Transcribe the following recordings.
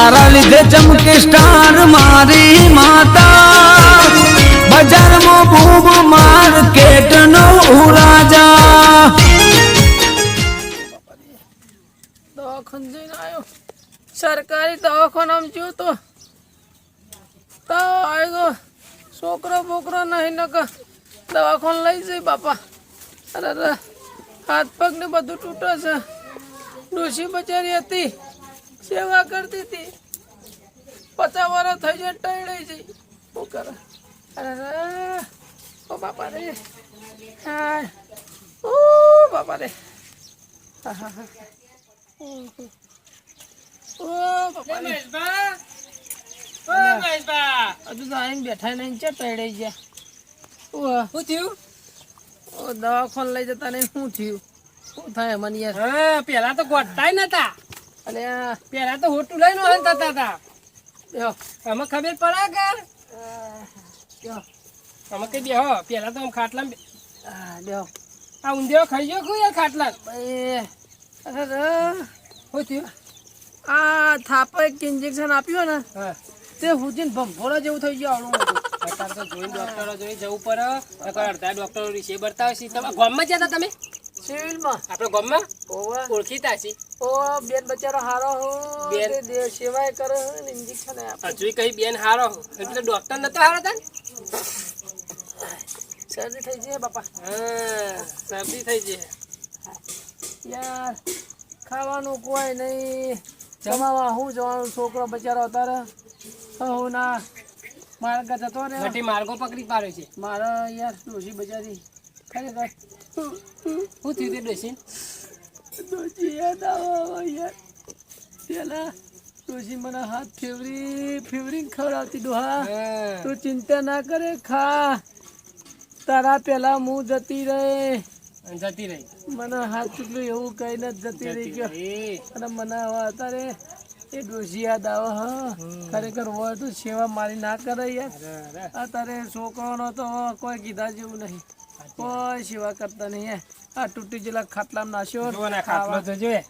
તારા લીધે ચમકે સ્ટાર મારી માતા બજારમાં બૂમ માર્કેટ નો રાજા દવાખાન જઈને આવ્યો સરકારી દવાખાનામાં જ્યો તો આવ્યો છોકરો બોકરો નહીં નક દવાખાન લઈ જઈ બાપા અરે હાથ પગ ને બધું તૂટે છે ડોશી બચારી હતી સેવા કરતી હતી 50 વર્ષ થઈ જાય ટળી જઈ શું કરે અરે ઓ બાપા રે હા ઓ બાપા રે હા હા હા ઓ બાપા રે હજુ તો આવીને બેઠા નહીં છે ટળી ગયા શું થયું ઓ દવાખાન લઈ જતા નહીં શું થયું શું થાય મને યાર પેલા તો ગોઠતાય નતા અને પેલા તો હોટું લઈને હલતા હતા અમે ખબર પડે કે અમે કઈ બેહો પેલા તો આમ ખાટલા દેવો આ ઊંધિયો ખાઈ ગયો કોઈ યાર ખાટલા અરે શું થયું આ થાપા એક ઇન્જેક્શન આપ્યું ને હા તે હુજીન ભંભોળા જેવું થઈ ગયું આવડું અત્યારે તો જોઈને ડોક્ટરો જોઈ જવું પડે અડધા ડોક્ટરો વિશે બતાવે છે તમે ગામમાં જતા તમે સિવિલમાં આપણે ગામમાં ઓવા ઓળખીતા છીએ ઓ બેન બચારો હારો હો બેન. તે સેવાય કરે ને ઇન્જેક્શન આપે હજુ કઈ બેન હારો એટલે ડોક્ટર નતો હારો તા શરદી થઈ જાય બાપા હા શરદી થઈ જાય યાર ખાવાનું કોઈ નહીં જમાવા હું જવાનું છોકરો બચારો અત્યારે હું ના મારા ઘર જતો ને મોટી માર્ગો પકડી પાડ્યો છે મારા યાર ડોશી બચારી ખરેખર શું થયું તે ડોસી ડોશી યાદ આવો યાર પેલા ડોશી મને હાથ ફેવરી ખવડાવતી ડોહા તું ચિંતા ના કરે ખા તારા પેલા હું જતી રહે જતી રહી મને હાથ ચૂકલું એવું કહીને જ જતી રહી ગયો અને મને હવે અત્યારે એ ડોશી યાદ આવે હા ખરેખર હોય તો સેવા મારી ના કરે યાર અત્યારે છોકરાનો તો કોઈ કીધા જેવું નહીં કોઈ સેવા કરતા નહીં યાર આ તૂટી જેલા ખાટલામાં નાખ્યો ખાટલો તો જોઈએ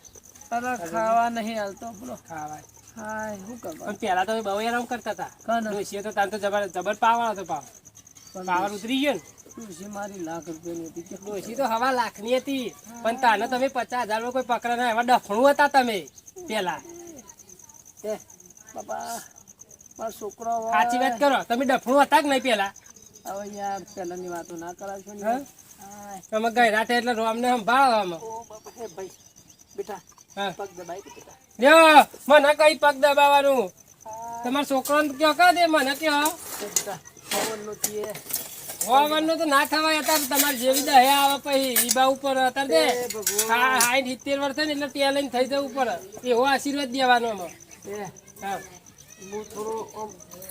અરે ખાવા નહીં હાલતો બોલો ખાવા હાય શું કરવા પણ પેલા તો બહુ આરામ કરતા હતા કાન ડોસીએ તો તાન તો જબર પાવર હતો પાવર ઉતરી ગયો ને ડોશી મારી લાખ રૂપિયાની હતી કે ડોસી તો હવા લાખની હતી પણ તાને તમે 50,000 માં કોઈ પકડે ના એવા ડફણું હતા તમે પેલા એ બાપા મારો છોકરો હોય. સાચી વાત કરો તમે ડફણું હતા કે નહીં પેલા હવે યાર પહેલાની વાતો ના કરાવશો ને હા? હાય. તમે ગઈ રાતે એટલે રોમને સંભાળો આમાં ઓ બાપા હે ભાઈ બેટા હા પગ દબાઈ દે બેટા લ્યો મને કઈ પગ દબાવવાનું તમારા છોકરાને કયો કહો દે મને કયો એ બેટા પવનનો થઈએ. હોવાનું તો ના થવાય અત્યારે તમારે જેવી દહે આવે પછી ઈબા ઉપર અત્યારે દે એ ભગવાન. 60-70 વર્ષ થાય ને એટલે ત્યાં લઈને થઈ જવું પડે એવો આશીર્વાદ દેવાનો આમાં એ હા હું થોડો આમ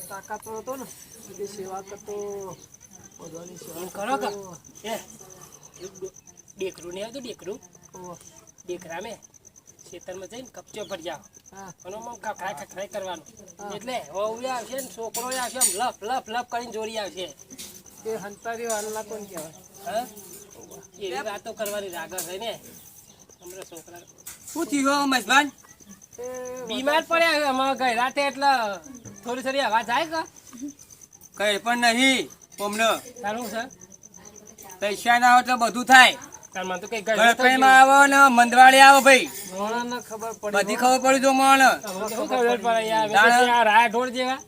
તાકાત હતો ને એટલે સેવા કરતો બધાની સેવા કરો કે કરતો. એ ડેકરું નહીં આવતું ડેકરું ઓ, ડેકરા મેં ખેતરમાં જઈને કપચો ભરી જાઓ હા અને આમ ખખડાઈ કરવાનું એટલે વહુ આવશે ને છોકરો આવશે આમ લપ લપ લપ કરીને જોડી આવશે એ હંતારી વાળા કોણ કહેવાય હા એવી વાતો કરવાની રાગ છે ને અમારા છોકરા શું થયું મહેશભાઈ એ બીમાર પડ્યા અમારા ઘર રાતે એટલે થોડી થોડી હવા જાય કે કઈ પણ નહીં અમને તારું છે પૈસા ના હોય તો બધું થાય તાર મને તો કઈ ઘર ગળપઈમાં આવો ને મંદવાડી આવો ભાઈ મોણાને ખબર પડી બધી ખબર પડી જો મને શું ખબર પડે યાર પછી આ રાય ઢોળ જેવા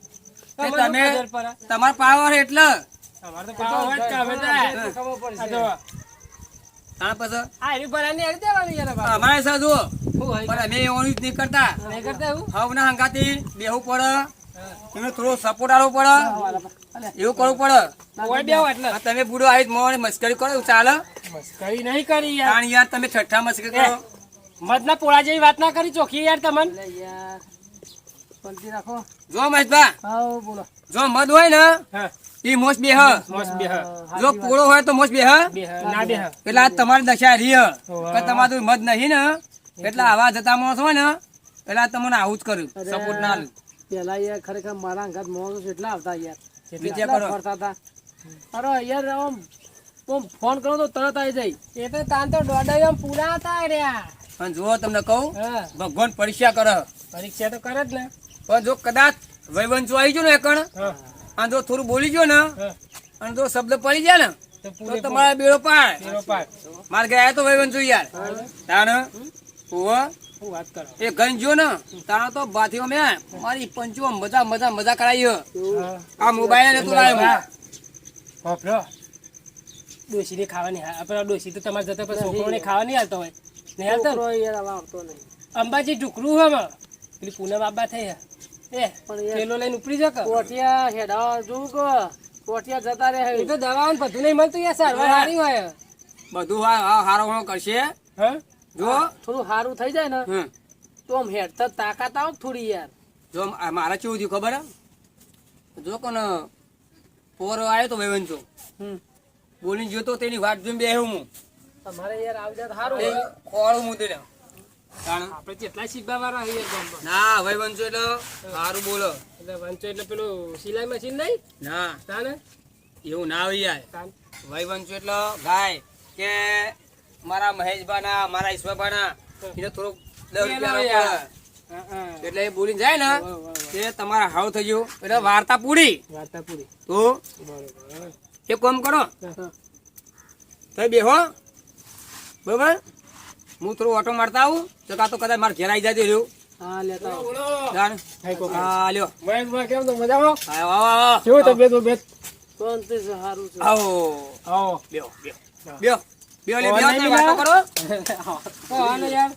તે તમને તમે ખબર પડે તમારો પાવર એટલે અમારે તો પાવ હોય જ કે અમે જાય ખબર આ પડશે જો હા પછી આ એની પર આની આવી દેવાની યાર બાપા. અમારે સાથે જુઓ શું હોય પણ અમે એવું જ નહીં કરતા નહીં કરતા એવું હવ ના હંગાતી બેહવું પડે એમને થોડો સપોર્ટ આલવો પડે એવું કરવું પડે કોઈ બેહો એટલે આ તમે બુડો આવી મોને મસ્કરી કરો એવું ચાલે કઈ નહીં કરી યાર કારણ યાર તમે છઠ્ઠા મસ્કરી કરો મધના પોળા જેવી વાત ના કરી ચોખી યાર તમને એટલે યાર શાંતિ રાખો જો મહેશભા હા બોલો જો મધ હોય ને હા એ મોસ બેહ મસ્ત બેહ જો પોળો હોય તો મોસ બેહ બેહ ના બેહ એટલે આ તમારી દશા રહી હોવે. કે તમારું મત નહીં ને એટલે આવા જતા માણસ હોય ને એટલે આ તમને આવું જ કર્યું સપોર્ટ ના આલ્યું. પેલા યાર ખરેખર મારા અંગાત મોણસ એટલા આવતા યાર વિચાર એટલા કરો. ફરતા હતા અરે યાર આમ ફોન કરો તો તરત આવી જાય એ તો તાન તો દોડાઈ પૂરા હતા રહ્યા અને જો તમને કહું હા ભગવાન પરીક્ષા કરે પરીક્ષા તો કરે જ ને પણ જો કદાચ વૈવંચો આવી ગયો ને એકણ હા અને જો થોડું બોલી ગયો ને હા અને જો શબ્દ પડી જાય ને તો તો પૂરે તમારે બેડો પાડ પૂરો પાડ. મારે ઘરે આવ્યો તો વૈવંચો યાર તાણ ઓવા શું વાત કરો એ ગઈ જો ને તાણ તો બાથીઓ મેં મારી પંચો મજા કરાવી હે. હા આ મોબાઈલ નતો લાવ્યો હું. હોફરો ડોશીને ખાવાની આપણા ડોશી તો તમારે જતા પછી છોકરોને ખાવા નહીં હાલતો હોય નહીં હાલતો છોકરો યાર હવે આવતો નહીં અંબાજી ઢુકરું હમ પેલી પૂનમ બાબા થઈ હે. એ પણ યાર પેલો લઈને ઉપડી જાવ કોઠિયા હેડા જોઉં કે કોઠિયા જતા રહે એ તો દવા ને બધું નહીં મળતું યાર સારવાર સારી હોય બધું હારો હારો કરશે હા જો થોડું સારું થઈ જાય ને હમ. તો આમ હેડતા તાકાત આવ થોડી યાર જો મારા કેવું થયું ખબર હે? જો કોને પોર આવ્યો તો વૈવંચો હમ બોલીને જોતો તેની વાટ જોઈને બેહું હું તમારે યાર આવી જાય તો સારું એ ખોળું હું તેને તાણ આપણે કેટલા શીખવા વાળા છીએ ગામમાં ના વૈવંચો એટલે સારું બોલો એટલે વંચો એટલે પેલું સિલાઈ મશીન નહીં ના તાને એવું ના હોય યાર તાન વૈવંચો એટલે ગાય કે મારા મહેશબાના મારા ઈશ્વરબાના એને થોડુંક 10 રૂપિયા યાર. યાર હા હા એટલે એ બોલીને જાય ને વાહ, વાહ, વાહ. તે તમારા હાવ થઈ ગયું એટલે વાર્તા પૂરી વાર્તા પૂરી તો બરોબર એક કામ કરો હા. તમે બેહો બરાબર હું થોડું ઓટો મારતા આવું તો કાં તો કદાચ મારે ઘેર આવી જાય રહ્યું હા લેતા આવો. જાણ હાય કોક. હા લ્યો મહેશભાઈ કેમ તો મજામાં આવો આવો આવો કેવું તબિયત તો અંતે સારું છે આવો આવો બેહો બેહો બેહો બેહો લે ઓન બેહો નહીં તમે વાતો કરો હાલો યાર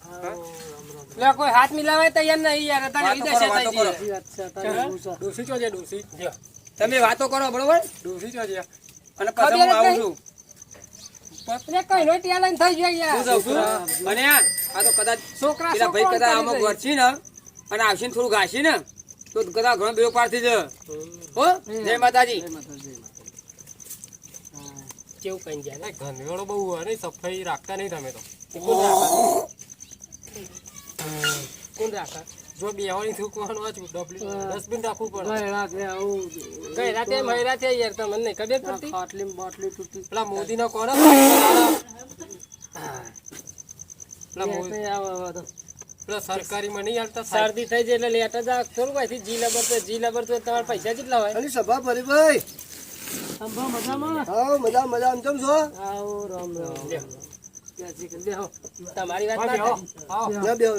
લે કોઈ હાથ મિલાવે તૈયાર નહીં યાર તારે વાતો ઈ દશા કરો, થઈ વાતો ગઈ સાચી વાત છે તારી એવું છે. ડોસી ચોજે ડોસી જો તમે વાતો કરો બરોબર ડોસી ચોજે અને પછી હું આવું છું પત્રે કઈ નો ટિયા લઈને થઈ જાય યાર શું જાઉં છું અને આ તો કદાચ છોકરા પેલા ભાઈ છોકરાઓ કદાચ કરે આમાં છે. ગોઠવી ને અને આવશે ને થોડું ઘાસી ને તો કદાચ ઘણો બેરો પાર થઈ જશે હો જય માતાજી કેવું કઈ જાય ને ઘનવેળો બહુ હોય ને સફાઈ રાખતા નહીં તમે તો કોણ રાખે જો બેહવાની થૂકવાનું હોય ડસ્ટબિન રાખવું પડે ગયડા કે આવું કઈ રાતે મહિરા છે યાર તમને નહીં ખબર પડતી ખાટલી બાટલી તૂટી પેલા મોદી નો કોણ પેલા પેલા સરકારી માં નહીં હાલતા શરદી થઈ જાય એટલે લેટર જા થોડું કઈ જી લબર તો તમારા પૈસા કેટલા હોય અલી સભા ભરીભાઈ સંભવ મજામાં હા મજા આમ કેમ છો આવો રામ રામ ત્યાંથી કે બેહો. તમારી વાત ના થાય ના બેહો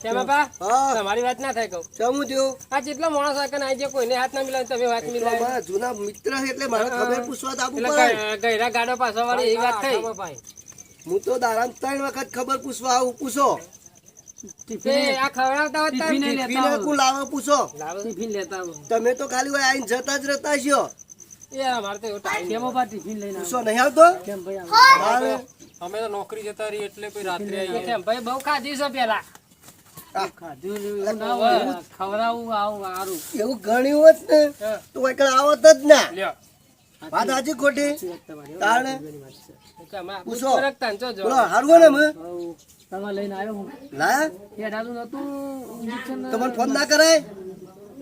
કેમ બાપા હા તમારી વાત ના થાય કહું ચમું થયું આ જેટલા માણસ હોય કે ના જે કોઈને હાથ ના મિલાવે તમે વાત મિલાવે મારા જૂના મિત્ર છે એટલે મારે ખબર પૂછવા તો આપવું એટલે પડે ગયરા ગાડો પાછો વાળી એવી વાત થઈ હું તો દારામ 3 વખત ખબર પૂછવા આવું પૂછો તે આ ખવડાવતા હોત ટિફિન તાર- લેતા ટિફિન આવો. કુ લાવો પૂછો લાવો. ટિફિન લેતા આવો. તમે તો ખાલી હોય આઈને જતા જ રહેતા છો એ અમારે તો એવો ટાઈમ કેમ બાપા ટિફિન લઈને આવો? પૂછો નહીં આવતો કેમ ભાઈ આવો? હાલે. અમે તો નોકરી જતા રહી એટલે કોઈ રાત્રે આવીએ. કેમ ભાઈ બહુ ખાધી છે પેલા ખાધું ને એવું ના હોય. ખવડાવવું આવું સારું. એવું ઘણી હોત ને તો કોઈ કણ આવત જ ના લ્યો વાત સાચી ખોટી તાણે કે અમારે પૂછો. પૂછ રાખતા ને જો જો બોલો હારું હોય ને અમે હઉ. તમે લઈને આવ્યો હું લાયા હેડાતું નતું ઇન્જેક્શન તમને ફોન ના કરાય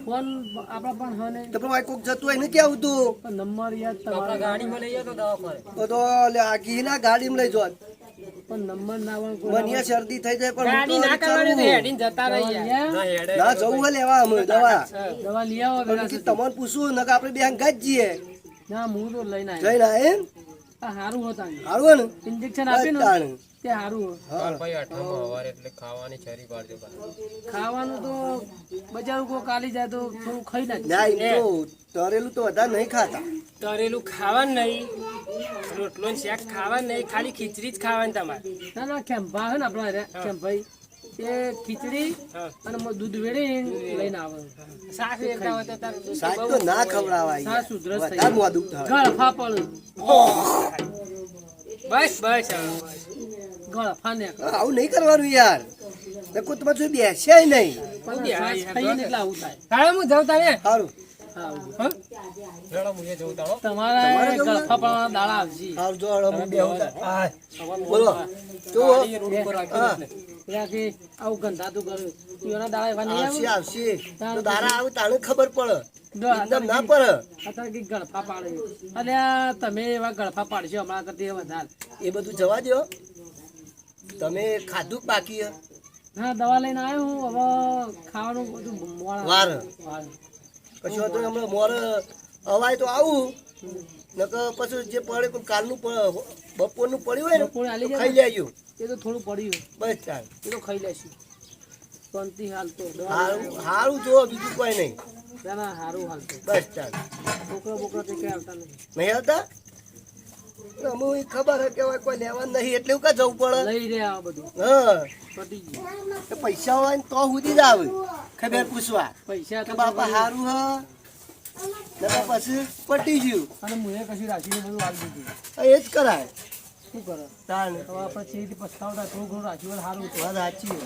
ફોન આપણા પણ હા ને તો પણ કોક જતું હોય ને ક્યાં આવતું પણ નંબર યાદ તમારા ગાડીમાં લઈએ તો દવા ફરે તો લે આગી ના ગાડીમાં લઈ જોત પણ નંબર ના હોય કોઈ મને અહીંયા શરદી થઈ જાય પણ ગાડી હું ના તો કરવાની તો ચાલું. હેડીને જતા રહી યાર. ના હેડે ના જવું હે લેવા અમે દવા દવા લઈ આવો પણ પેલા કે તમને પૂછવું નકર આપણે બે અંગાત જઈએ ના હું તો લઈને આવ્યો જઈને એમ આ સારું હોતા હારું હોય ને ઇન્જેક્શન આપીને તાણે. તે સારું હોય ભાઈ અઠામાં હવારે એટલે ખાવાની છરી પાડજો ખાવાનું તો બજાર કોઈ કાલી જાય તો થોડું ખાઈ નાખે ના એમ તો તરેલું તો વધારે નહીં ખાતા તરેલું ખાવાનું નહીં રોટલો ને શાક ખાવાનું નહીં ખાલી ખીચડી જ ખાવાની તમારે ના ના ખેંપા હે ને આપણા રે ખેંપાઈ એ ખીચડી હા. અને દૂધ વેડી લઈને આવે શાક લેતા હોય તો તારે સાચ તો ના ખવડાવાય સાચ ઉધરસ થઈ વધારે મોઢું થાય ગળફા પડે બસ બસ હવે. ગળફા ને આવું નહીં કરવાનું યાર કોઈ તમારે જોઈ બેસ્યા નહીં પણ શ્વાસ ખાઈએ ને એટલે આવું થાય હાલો હું જાઉં તારે સારું આવું. હં? રેડો મુએ જવું તાળો તમારે ગળફા પડવાના દાડા આવશે સારું જો હવે હું બેહું તા. હા. બોલો જુઓ હા પેલા કે આવું ગંધાતું કર્યું એના દાડા એવા નહીં આવશે આવે આવશે તો દારા આવે તાણે ખબર પડે જો એકદમ ના પડે અત્યારે કંઈક ગળફા પાડે અને આ તમે એવા ગળફા પાડશો હમણાં કરતી વધારે એ બધું જવા દો તમે ખાધું બાકી હે? હા દવા લઈને આવ્યો હું હવે ખાવાનું બધું વાર વાર કશું હતું હમણાં મોર અવાય તો આવું નકર પછી જે પડે કોઈ કાલનું બપોરનું પડ્યું હોય ને બપોરે આલી તો જાય ખાઈ લેજો એ તો થોડું પડ્યું બસ ચાલ એ તો ખાઈ લેશું શાંતિ હાલતો સારું સારું જો બીજું કોઈ નહીં ના સારું હાલતો બસ ચાલ બોકરા તે કઈ આવતા નહીં નહીં આવતા અમુ ખબર હે કે હવે કોઈ લેવા નહીં એટલે કા જવું પડે લઈ રહ્યા આ બધું હા પટી ગયું તો પૈસા હોય ને તો સુધી જ આવે ખબર પૂછવા પૈસા કે તો બાપા સારું હ નકર પછી પટી ગયું અને મુએ કશું રાખીને બધું હાલ દીધું એ જ કરાય શું કરે તાણ હવે આપણે છેથી પછતાવતા થોડું ઘણું રાખ્યું હોય સારું હતું વાત સાચી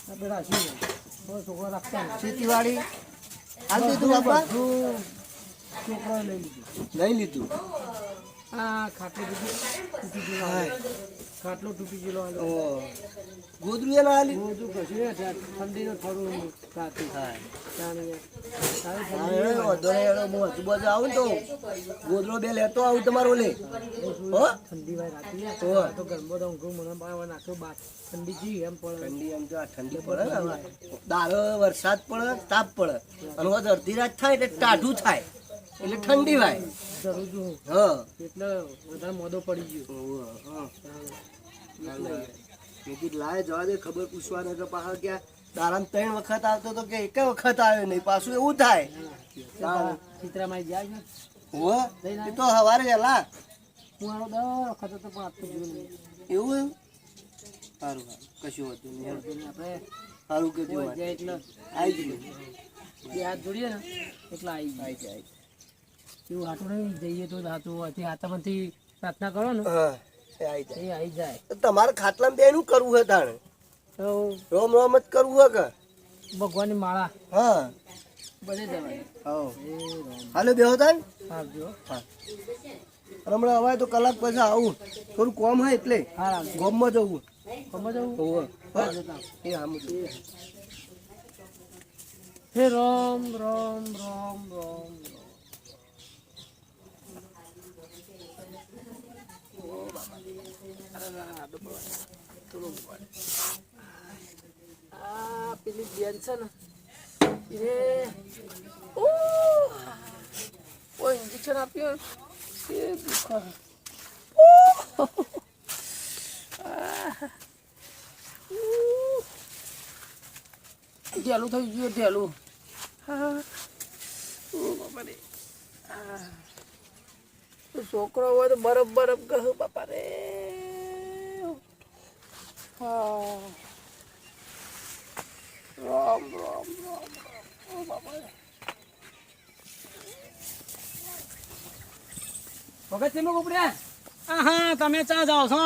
આપણે રાખ્યું હોય બસ છોકરા રાખતા નહીં ખેતીવાડી હાલ દીધું બાપા બધું છોકરાએ લઈ લીધું લઈ લીધું આ ખાટલો તૂટી ગયેલો ખાટલો તૂટી ગયેલો ઓ ગોદરું એને હાલી બધું કશું ને ઠંડીનું થોડું રાતું હા તાણી તારે હા, વાંધો નહીં, હેડો, હું આજુબાજુ આવું ને તો ગોદરો બે લેતો આવું તમારો લે હો ઠંડી વાય રાતી ને તો તો ગરમો તો ઊંઘું મને બાવા નાખ્યો બાર ઠંડી જી એમ પડે ઠંડી એમ તો આ ઠંડી પડે ને હવે. દારો વરસાદ પડે તાપ પડે અને હવે અડધી રાત થાય એટલે ટાઢું થાય એટલે ઠંડી વાય જરૂર છું હા એટલે વધારે મોદો પડી ગયો ઓવે, હા. મેં કીધું લાય જવા દે ખબર પૂછવા નકર પાછા કે દારામ 3 વખત આવતો તો કે એક વખત આવ્યો નહીં પાછું એવું થાય ચિત્રામાં જાય ને હો એ તો સવારે વહેલા હું આનો દર વખત તો પણ આપતો જોયું નહીં એવું સારું કશું હતું નહીં આપણે સારું કે કોઈ જાય એટલે આવી ગયું બે હાથ જોડીએ ને એટલે આવી જાય આવી જાય એવું હાથું નહીં જઈએ તો હાથું અહીંથી હાથામાંથી પ્રાર્થના કરો ને હા એ આવી જાય એ આવી જાય તો તમારે ખાટલામાં બેનું કરવું હે તાણે તો રોમ રોમ જ કરવું હે કે ભગવાનની માળા હા બને જવાય હા એ રામ હાલો બેહો તાણ આવજો હા હમણાં હવે તો કલાક પછી આવું થોડું કોમ હોય એટલે હા આવજો ગોમમાં જવું સમજ આવું હોવે. હા જતા એ આમ જ. હે રામ રામ રામ રામ આ પેલી બેન છે ને એ ઓ ઇન્જેક્શન આપ્યું એ દુખા ઢેલું થઈ ગયું ઢેલું હા ઓ બાપા રે છોકરો હોય તો બરફ બરફ કહું બાપા રે હા રામ રામ રામ ઓ બાપા રે વખત તમે ઉપડ્યા હા તમે ચા જાઓ છો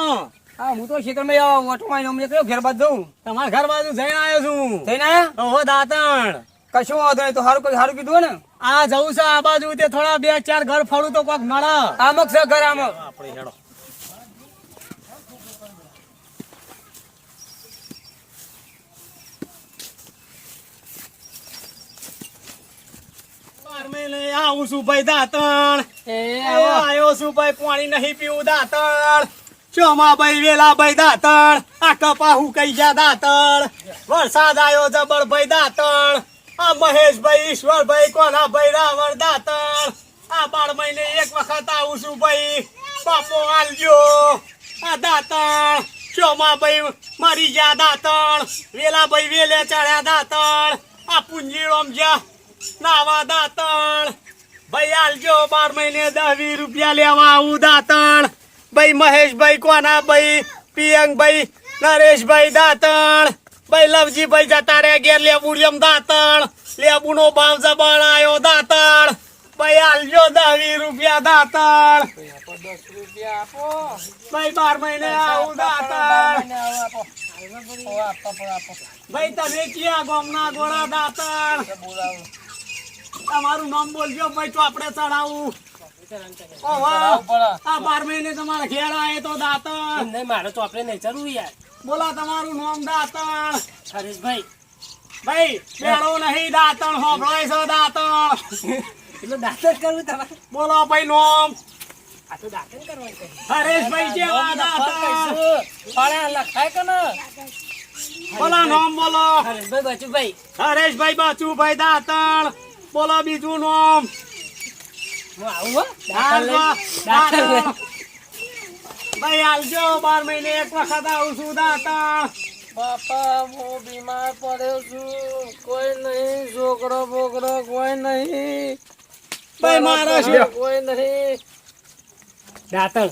હા હું તો ખેતરમાં ઓટો મારીને અમને કયો ઘેર બાદ જઉં તમારા ઘર બાજુ જઈને આવ્યો છું જઈને આવ્યા ઓહો દાતણ કશું વાંધો નહીં તો સારું કોઈ સારું કીધું ને આ જવું છે આ બાજુ તે થોડા 2-4 ઘર ફરું તો કોક મળે આમક છે ઘર આમક આપણે હેડો આવું છું ભાઈ દાતણ આયો છું ભાઈ પાણી નહીં પીવું દાતણ ચોમા ભાઈ વેલા ભાઈ દાતણ આ કપા હું કઈ ગયા દાતણ વરસાદ આવ્યો જબર ભાઈ દાતણ આ મહેશભાઈ ઈશ્વરભાઈ કોના ભાઈ રાવણ દાતણ આ 12 મહિને એક વખત આવું છું ભાઈ બાપો આલજો આ દાતણ ચોમા ભાઈ મારી ગયા દાતણ વેલા ભાઈ વેલે ચડ્યા દાતણ આ પુંજી રમજા નાવા દાતણ ભાઈ આલજો 12 મહિને 10-20 રૂપિયા લેવા આવું દાતણ ભાઈ મહેશભાઈ કોના ભાઈ પિયંગભાઈ નરેશભાઈ દાતણ ભાઈ લવજીભાઈ જતા રે ઘેર લેબુડિયમ દાતણ લેબુનો ભાવ જબણ આયો દાતણ ભાઈ આલજો 10-20 રૂપિયા દાતણ ભાઈ 12 મહિને આવું દાતણ ભાઈ તમે ક્યાં ગોમના ગોળા દાતણ તમારું નામ બોલજો ભાઈ તો આપણે ચડાવું ઓહો આ 12 મહિને તમારા ઘેર આયે તો દાતણ નહીં મારે તો આપણે નહીં ચાલવું યાર બોલા તમારું નામ દાતણ હરેશભાઈ ભાઈ બેડો નહીં દાતણ હોભળાય છે દાતણ એટલે દાંત જ કરવું તમારે બોલો ભાઈ નામ આ તો દાંતણ કરવાનું છે. હરેશભાઈ જેવા દાંતણ પાડા લખાય કે ના? બોલો નામ બોલો હરેશભાઈ બચુભાઈ. હરેશભાઈ બચુભાઈ દાંતણ બોલો બીજું નામ હું આવું હો. દાંતણ લઈ. દાંતણ લઈ. ભાઈ હાલજો 12 મહિને એક વખત આવું છું દાંતણ બાપા હું બીમાર પડ્યો છું, કોઈ નહીં, છોકરો બોકરો કોઈ નહીં, ભાઈ મારા શું કોઈ નહીં. દાંતણ.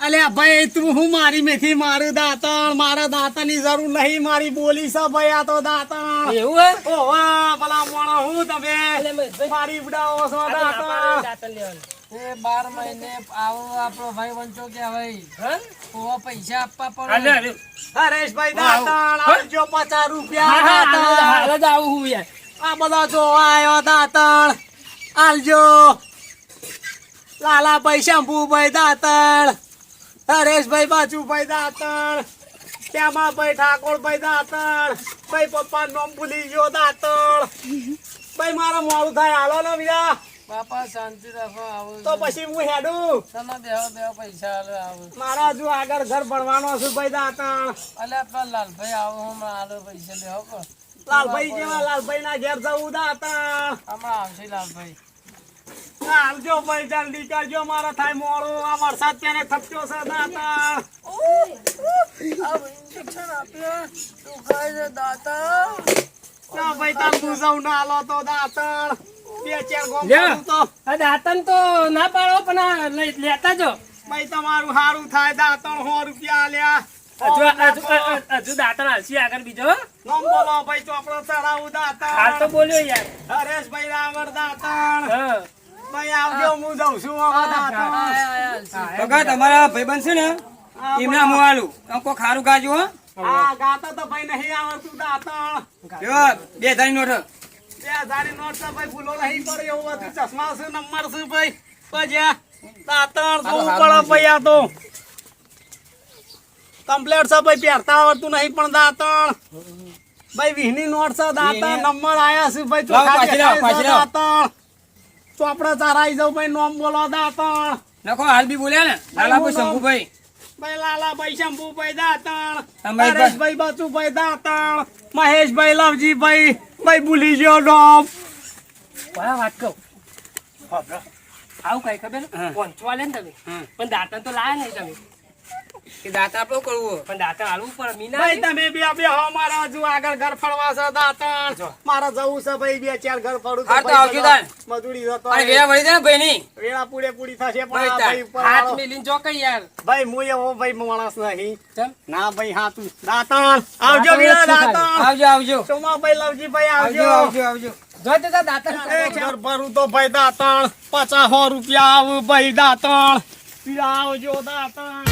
અલ્યા ભાઈ તું હું મારી મેથી મારું દાંતણ મારા દાંતણની જરૂર નહીં મારી બોલી છે ભાઈ આ તો દાંતણ એવું હે? ઓવા ભલા મોણો હું તમે એટલે મહેશભાઈ, મારી બડાવો છો આ તો ના પાડે દાંતણ દાંતણ લેવાનું. એ 12 મહિને આવો આપણો ભાઈ વંચો કહેવાય. હા? ઓવા પૈસા આપવા હાલે, પડે. હાલે. હરેશભાઈ દાંતણ આવજો 50 હા, રૂપિયા હા, હાલે, દાંતણ હાલે જ આવું હું યાર. આ બધા જોવા આવ્યો દાંતણ આલજો લાલાભાઈ શંભુભાઈ દાંતણ હરેશભાઈ બાજુભાઈ દાંતણ શ્યામાભાઈ ઠાકોરભાઈ દાંતણ ભાઈ પપ્પા નામ ભૂલી ગયો દાંતણ ભાઈ મારા મોડું થાય હાલો ને બીજા બાપા શાંતિ રાખો. આવું તો પછી હું હેડું તને દેવા પૈસા આલે આવું. મારા હજુ આગળ ઘર ભણવાનો છું ભાઈ દાંતણ અલ્યા પેલા લાલભાઈ આવો હમણાં આલો પૈસા લેવો કો. લાલભાઈ જેવા લાલભાઈ ના ઘેર જવું દાંતણ હમણાં આવશે લાલભાઈ. હાલજો ભાઈ જલ્દી કરજો મારા થાય મોડું આ વરસાદ તેને થપક્યો છે દાંતણ આ ઇન્જેક્શન આપ્યા તું ખાય છે દાતા. ના ભાઈ તાર બુઝાવ ના લો તો દાંતણ બે ચાર ગોમ લ્યો. કરું તો આ દાંતણ તો ના પાડો પણ આ લેતા જો. ભાઈ તમારું સારું થાય દાંતણ 100 રૂપિયા આલ્યા હજુ દાંતણ હાલશી આગળ બીજો. નામ બોલો ભાઈ ચોપડો ચડાવું હાલ તો દાંતણ બોલ્યો યાર. હરેશભાઈ રાવણ દાંતણ હા. ભાઈ આવજો હું જઉં છું આમાં દાંતણ આયા કાકા તમારા ભાઈબંધ છે ને એમને હું આલું તમે કોઈ ખારું ગાજો હો હા ગાતા તો ભાઈ નહીં આવડતું દાંતણ જો 2000 ની નોટ 2000 ની નોટ તો ભાઈ ભૂલો નહીં પડે એવું હતું ચશ્મા છે નંબર છે ભાઈ પછી દાંતણ જોવું પડે ભાઈ આ તો કમ્પ્લેટ છે ભાઈ પહેરતા આવડતું નહીં પણ દાંતણ ભાઈ 20 ની નોટ છે દાંતણ નંબર આયા છે ભાઈ લાવો, ચોખા પાછી લાવો, દેખાય છે પાછી લાવો. દાંતણ ચોપડા ચારાઈ જાવ ભાઈ નોમ બોલો દાંતણ નાખો હાલ બી બોલ્યા ને લાલાભાઈ શંભુભાઈ ભાઈ લાલાભાઈ શંભુભાઈ દાંતણ તમારી હરેશભાઈ બચુભાઈ દાંતણ મહેશભાઈ લવજીભાઈ ભાઈ ભૂલી ગયો ડોમ બરાબર વાત કહું. આવું કઈ ખબર હા. પહોંચવા લે ને તમે હા. પણ દાંતણ તો લાયા નહીં તમે. કે દાંત આપણો કરવું પણ દાંતણ હાલવું પડે મીના. ભાઈ તમે બે હો મારા હજુ આગળ ઘર ફરવા છે દાંતણ મારા જવું છે ભાઈ 2-4 ઘર ફરું હા, તો આવજો તાન. મજૂરી જતો અરે વેરા વળી દે ને ભાઈ ની વેળા પૂરી થશે પણ ભાઈ આ તાન. ભાઈ ઉપર હાથ વાળો- મિલીને જો કઈ યાર. ભાઈ હું એવો ભાઈ માણસ નહીં ચમ. ના ભાઈ હાથું દાંતણ આવજો વીરા દાંતણ આવજો આવજો સોમાભાઈ લવજીભાઈ આવજો આવજો આવજો આવજો જો તે તાર દાંતણ એક ઘર ભરું તો ભાઈ દાંતણ 50 રૂપિયા આવું ભાઈ દાંતણ પીડા આવજો દાંતણ